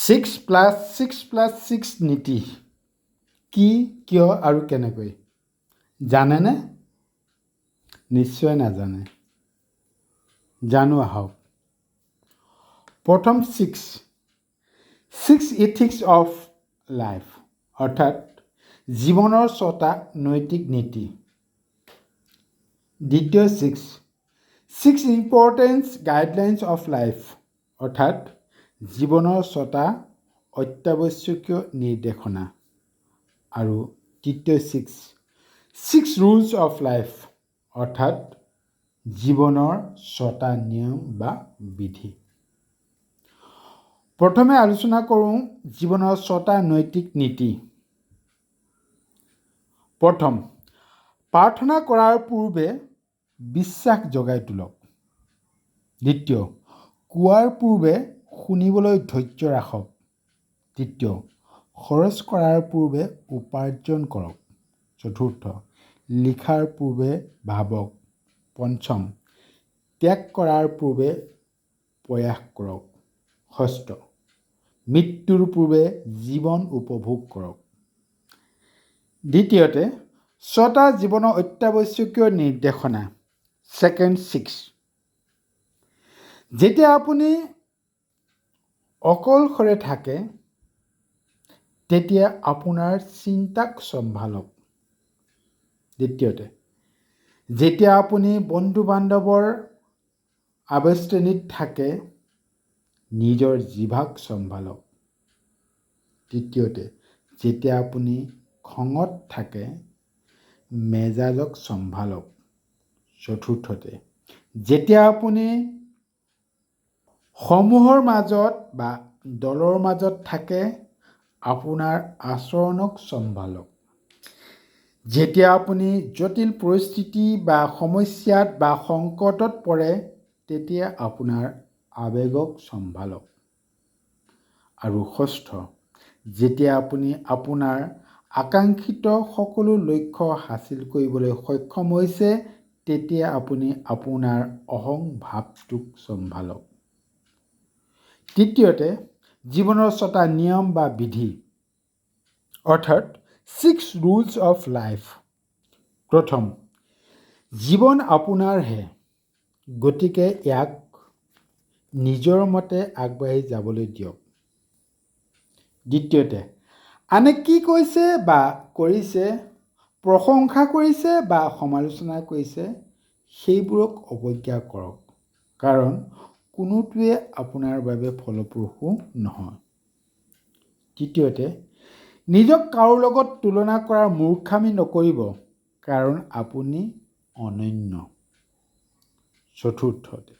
6+6+6 নীতি কি, কিয় আৰু কেনেকৈ জানেনে? নিশ্চয় নাজানে। জানো আহক। প্ৰথম 6 ethics of life অৰ্থাৎ জীৱনৰ 6টা নৈতিক নীতি। দ্বিতীয় 6 important guidelines of life অৰ্থাৎ জীৱনৰ 6টা অত্যাৱশ্যকীয় নিৰ্দেশনা। আৰু তৃতীয় 6 rules of life অৰ্থাৎ জীৱনৰ 6টা নিয়ম বা বিধি। প্ৰথমে আলোচনা কৰোঁ জীৱনৰ 6টা নৈতিক নীতি। প্ৰথম, প্ৰাৰ্থনা কৰাৰ পূৰ্বে বিশ্বাস জগাই তোলক। দ্বিতীয়, কোৱাৰ পূৰ্বে শুনিবলৈ ধৈৰ্য ৰাখক। তৃতীয়, খৰচ কৰাৰ পূৰ্বে উপাৰ্জন কৰক। চতুৰ্থ, লিখাৰ পূৰ্বে ভাবক। পঞ্চম, ত্যাগ কৰাৰ পূৰ্বে প্ৰয়াস কৰক। ষষ্ঠ, মৃত্যুৰ পূৰ্বে জীৱন উপভোগ কৰক। দ্বিতীয়তে 6টা জীৱনৰ অত্যাৱশ্যকীয় নিৰ্দেশনা। ছেকেণ্ড 6 যেতিয়া আপুনি অকলশৰে থাকে তেতিয়া আপোনাৰ চিন্তাক চম্ভালক। দ্বিতীয়তে, যেতিয়া আপুনি বন্ধু বান্ধৱৰ আবেষ্টনীত থাকে নিজৰ জিভাক চম্ভালক। তৃতীয়তে, যেতিয়া আপুনি খঙত থাকে মেজাজক চম্ভালক। চতুৰ্থতে, যেতিয়া আপুনি সমূহৰ মাজত বা দলৰ মাজত থাকে আপোনাৰ আচৰণক চম্ভালক। যেতিয়া আপুনি জটিল পৰিস্থিতি বা সমস্যাত বা সংকটত পৰে তেতিয়া আপোনাৰ আৱেগক চম্ভালক। আৰু ষষ্ঠ, যেতিয়া আপুনি আপোনাৰ আকাংক্ষিত সকলো লক্ষ্য হাসিল কৰিবলৈ সক্ষম হৈছে তেতিয়া আপুনি আপোনাৰ অহং ভাৱটোক চম্ভালক। তৃতীয়তে, জীৱনৰ 6টা নিয়ম বা বিধি অৰ্থাৎ 6 rules of life। প্ৰথম, জীৱন আপোনাৰহে গতিকে ইয়াক নিজৰ মতে আগবাঢ়ি যাবলৈ দিয়ক। দ্বিতীয়তে, আনে কি কৈছে বা কৰিছে, প্ৰশংসা কৰিছে বা সমালোচনা কৰিছে সেইবোৰক অৱজ্ঞা কৰক, কাৰণ কোনোটোৱে আপোনাৰ বাবে ফলপ্ৰসূ নহয়। তৃতীয়তে, নিজক কাৰো লগত তুলনা কৰাৰ মূৰ্খামি নকৰিব, কাৰণ আপুনি অনন্য। চতুৰ্থতে,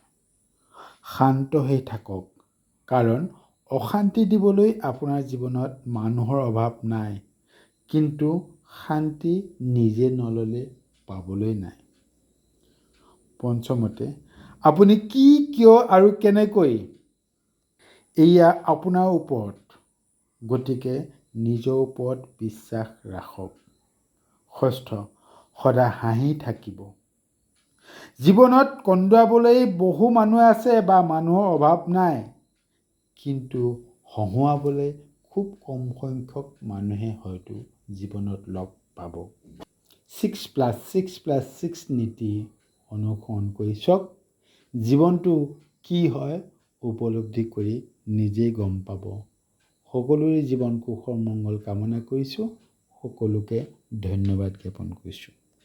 শান্ত হৈ থাকক, কাৰণ অশান্তি দিবলৈ আপোনাৰ জীৱনত মানুহৰ অভাৱ নাই, কিন্তু শান্তি নিজে নল'লে পাবলৈ নাই। পঞ্চমতে, আপুনি কি, কিয় আৰু কেনেকৈ এয়া আপোনাৰ ওপৰত, গতিকে নিজৰ ওপৰত বিশ্বাস ৰাখক। ষষ্ঠ, সদায় হাঁহি থাকিব। জীৱনত কন্দুৱাবলৈ বহু মানুহ আছে বা মানুহৰ অভাৱ নাই, কিন্তু হহুৱাবলৈ খুব কম সংখ্যক মানুহে হয়তো জীৱনত লগ পাব। 6+6+6 নীতি অনুসৰণ কৰি চাওক, জীৱনটো কি হয় উপলব্ধি কৰি নিজেই গম পাব। সকলোৰে জীৱন কুশল মংগল কামনা কৰিছোঁ। সকলোকে ধন্যবাদ জ্ঞাপন কৰিছোঁ।